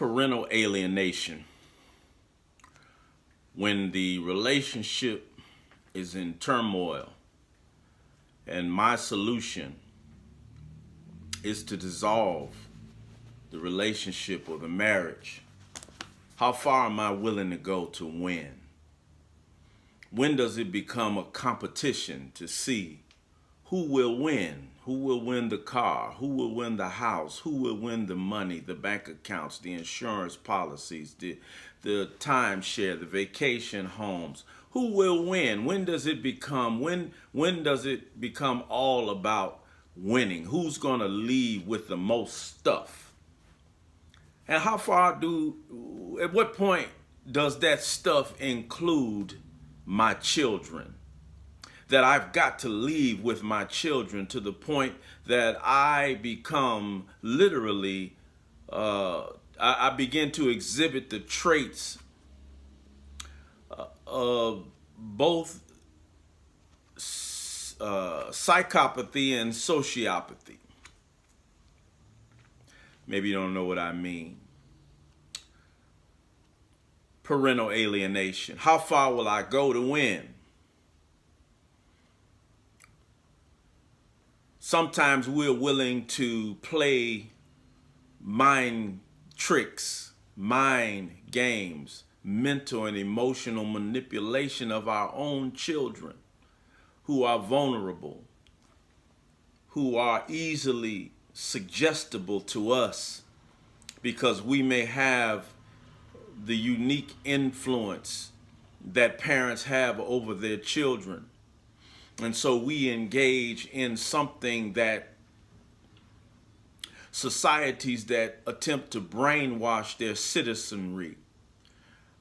parental alienation. When the relationship is in turmoil, and my solution is to dissolve the relationship or the marriage, how far am I willing to go to win? When does it become a competition to see who will win? Who will win the car? Who will win the house? Who will win the money, the bank accounts, the insurance policies, the timeshare, the vacation homes? Who will win? When does it become all about winning? Who's going to leave with the most stuff? And at what point does that stuff include my children? That I've got to leave with my children to the point that I become literally, I begin to exhibit the traits of both psychopathy and sociopathy. Maybe you don't know what I mean. Parental alienation. How far will I go to win? Sometimes we're willing to play mind tricks, mind games, mental and emotional manipulation of our own children who are vulnerable, who are easily suggestible to us because we may have the unique influence that parents have over their children. And so we engage in something that societies that attempt to brainwash their citizenry.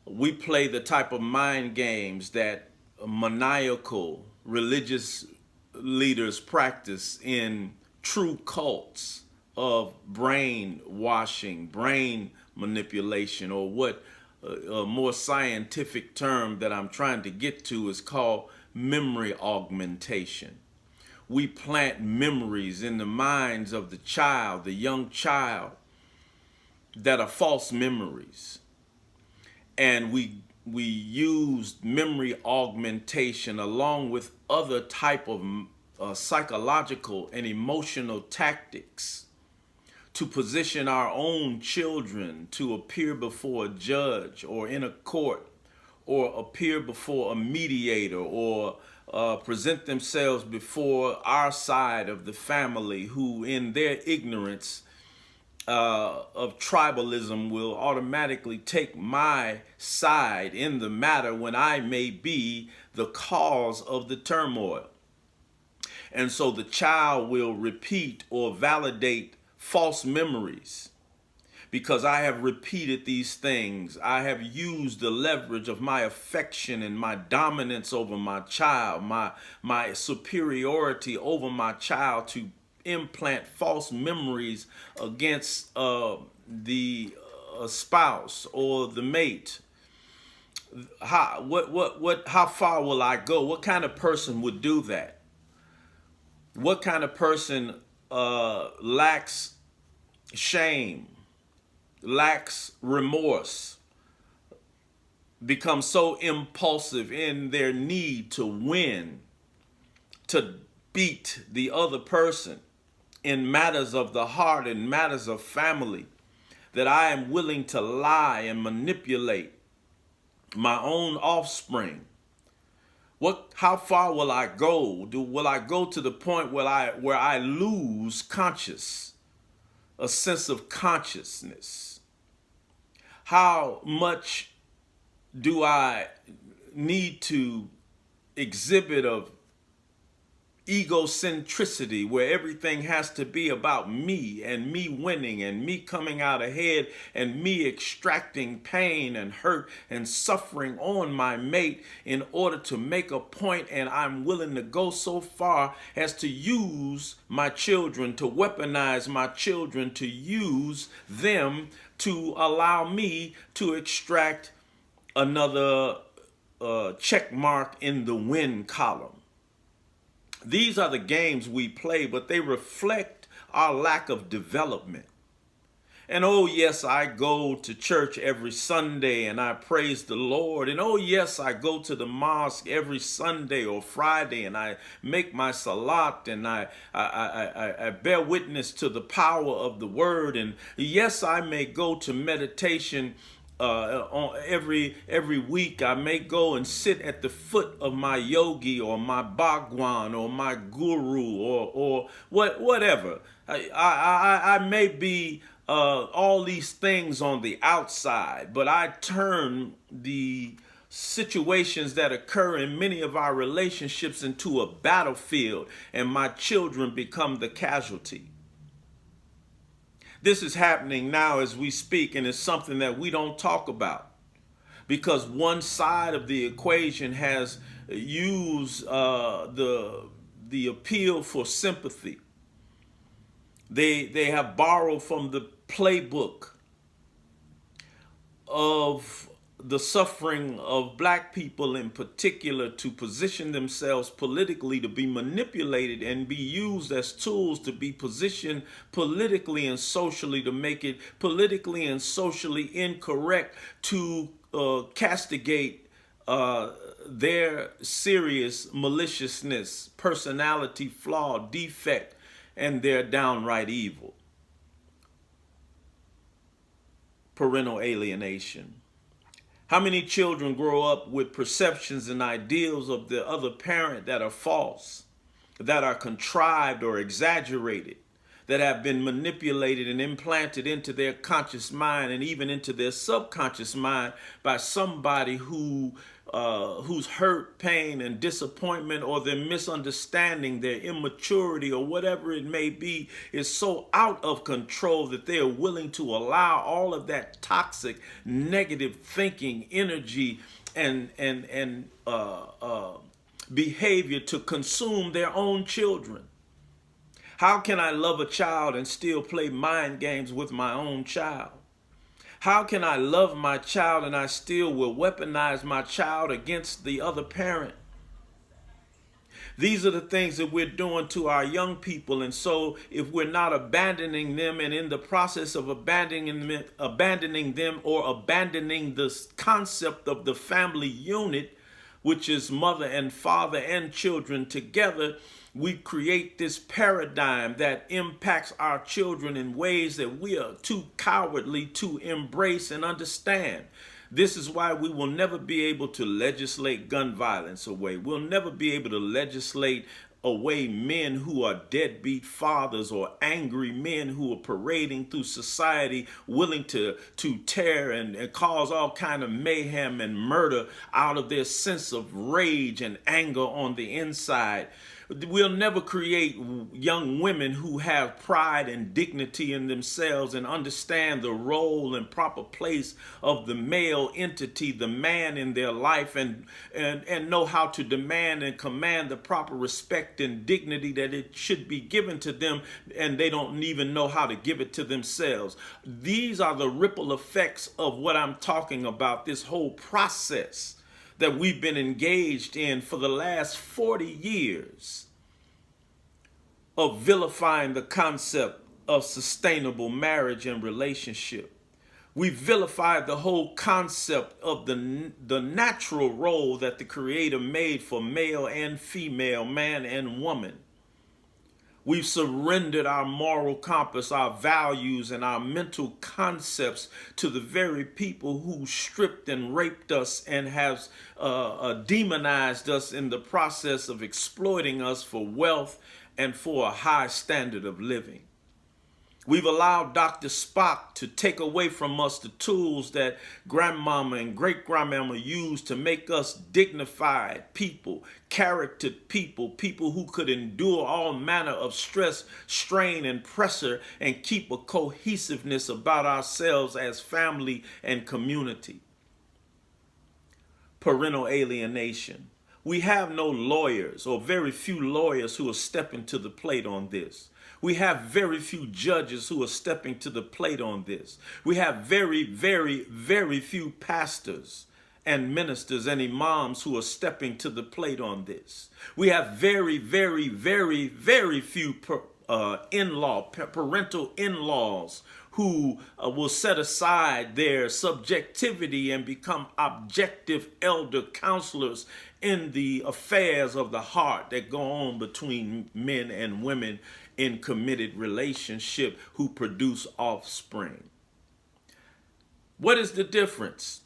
We play the type of mind games that maniacal religious leaders practice in true cults of brainwashing, brain manipulation, or what a more scientific term that I'm trying to get to is called memory augmentation. We plant memories in the minds of the child, the young child, that are false memories. And we use memory augmentation along with other type of psychological and emotional tactics to position our own children to appear before a judge or in a court, or appear before a mediator, or present themselves before our side of the family, who in their ignorance of tribalism will automatically take my side in the matter when I may be the cause of the turmoil. And so the child will repeat or validate false memories. Because I have repeated these things, I have used the leverage of my affection and my dominance over my child, my superiority over my child, to implant false memories against the spouse or the mate. How far will I go? What kind of person would do that? What kind of person lacks shame, lacks remorse, become so impulsive in their need to win, to beat the other person in matters of the heart and matters of family, that I am willing to lie and manipulate my own offspring? How far will I go? Will I go to the point where I lose a sense of consciousness? How much do I need to exhibit of egocentricity, where everything has to be about me and me winning and me coming out ahead and me extracting pain and hurt and suffering on my mate in order to make a point? And I'm willing to go so far as to use my children, to weaponize my children, to use them to allow me to extract another check mark in the win column. These are the games we play, but they reflect our lack of development. And oh, yes, I go to church every Sunday and I praise the Lord. And oh, yes, I go to the mosque every Sunday or Friday and I make my salat and I bear witness to the power of the word. And yes, I may go to meditation on every week. I may go and sit at the foot of my yogi or my bhagwan or my guru or whatever. I may be all these things on the outside, but I turn the situations that occur in many of our relationships into a battlefield, and my children become the casualty. This is happening now as we speak, and it's something that we don't talk about because one side of the equation has used the appeal for sympathy. They have borrowed from the playbook of the suffering of black people in particular to position themselves politically, to be manipulated and be used as tools to be positioned politically and socially, to make it politically and socially incorrect, to castigate their serious maliciousness, personality flaw, defect, and their downright evil. Parental alienation. How many children grow up with perceptions and ideals of the other parent that are false, that are contrived or exaggerated, that have been manipulated and implanted into their conscious mind and even into their subconscious mind by somebody whose hurt, pain, and disappointment, or their misunderstanding, their immaturity, or whatever it may be, is so out of control that they are willing to allow all of that toxic, negative thinking, energy, and behavior to consume their own children. How can I love a child and still play mind games with my own child? How can I love my child and I still will weaponize my child against the other parent? These are the things that we're doing to our young people. And so if we're not abandoning them, and in the process of abandoning them or abandoning this concept of the family unit, which is mother and father and children together, we create this paradigm that impacts our children in ways that we are too cowardly to embrace and understand. This is why we will never be able to legislate gun violence away. We'll never be able to legislate away men who are deadbeat fathers or angry men who are parading through society willing to tear and cause all kind of mayhem and murder out of their sense of rage and anger on the inside. We'll never create young women who have pride and dignity in themselves and understand the role and proper place of the male entity, the man in their life, and know how to demand and command the proper respect and dignity that it should be given to them, and they don't even know how to give it to themselves. These are the ripple effects of what I'm talking about, this whole process that we've been engaged in for the last 40 years of vilifying the concept of sustainable marriage and relationship. We vilified the whole concept of the natural role that the Creator made for male and female, man and woman. We've surrendered our moral compass, our values, and our mental concepts to the very people who stripped and raped us and have demonized us in the process of exploiting us for wealth and for a high standard of living. We've allowed Dr. Spock to take away from us the tools that grandmama and great-grandmama used to make us dignified people, charactered people, people who could endure all manner of stress, strain, and pressure and keep a cohesiveness about ourselves as family and community. Parental alienation. We have no lawyers, or very few lawyers, who are stepping to the plate on this. We have very few judges who are stepping to the plate on this. We have very, very, very few pastors and ministers and imams who are stepping to the plate on this. We have very, very, very, very few parental in-laws who will set aside their subjectivity and become objective elder counselors in the affairs of the heart that go on between men and women in committed relationship who produce offspring. What is the difference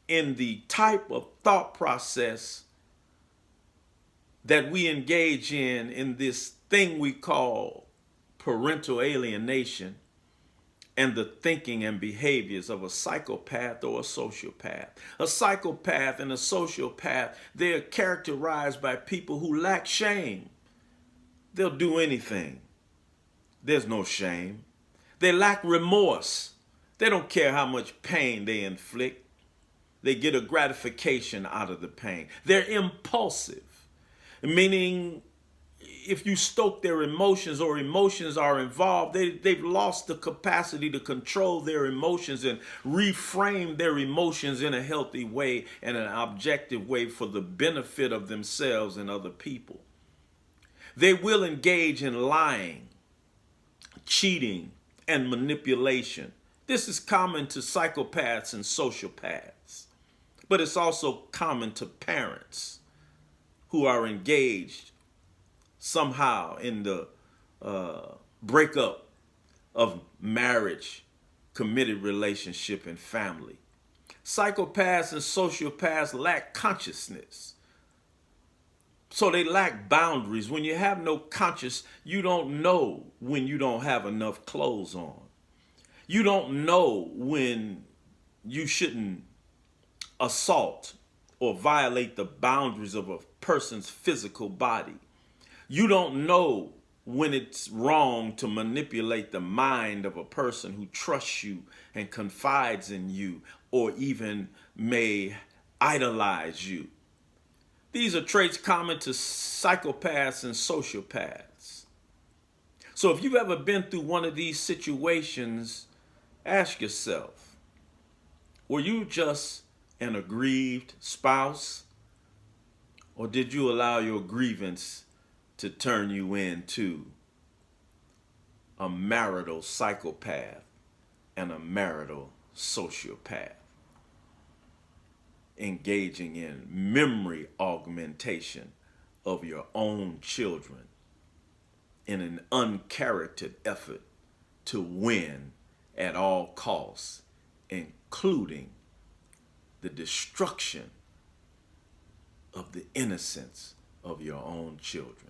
in the type of thought process that we engage in this thing we call parental alienation and the thinking and behaviors of a psychopath or a sociopath? A psychopath and a sociopath, they are characterized by people who lack shame. They'll do anything. There's no shame. They lack remorse. They don't care how much pain they inflict. They get a gratification out of the pain. They're impulsive, meaning if you stoke their emotions or emotions are involved, they've lost the capacity to control their emotions and reframe their emotions in a healthy way and an objective way for the benefit of themselves and other people. They will engage in lying, cheating, and manipulation. This is common to psychopaths and sociopaths, but it's also common to parents who are engaged somehow in the breakup of marriage, committed relationship, and family. Psychopaths and sociopaths lack consciousness. So they lack boundaries. When you have no conscience, you don't know when you don't have enough clothes on. You don't know when you shouldn't assault or violate the boundaries of a person's physical body. You don't know when it's wrong to manipulate the mind of a person who trusts you and confides in you or even may idolize you. These are traits common to psychopaths and sociopaths. So if you've ever been through one of these situations, ask yourself, were you just an aggrieved spouse, or did you allow your grievance to turn you into a marital psychopath and a marital sociopath, engaging in memory augmentation of your own children in an uncharactered effort to win at all costs, including the destruction of the innocence of your own children?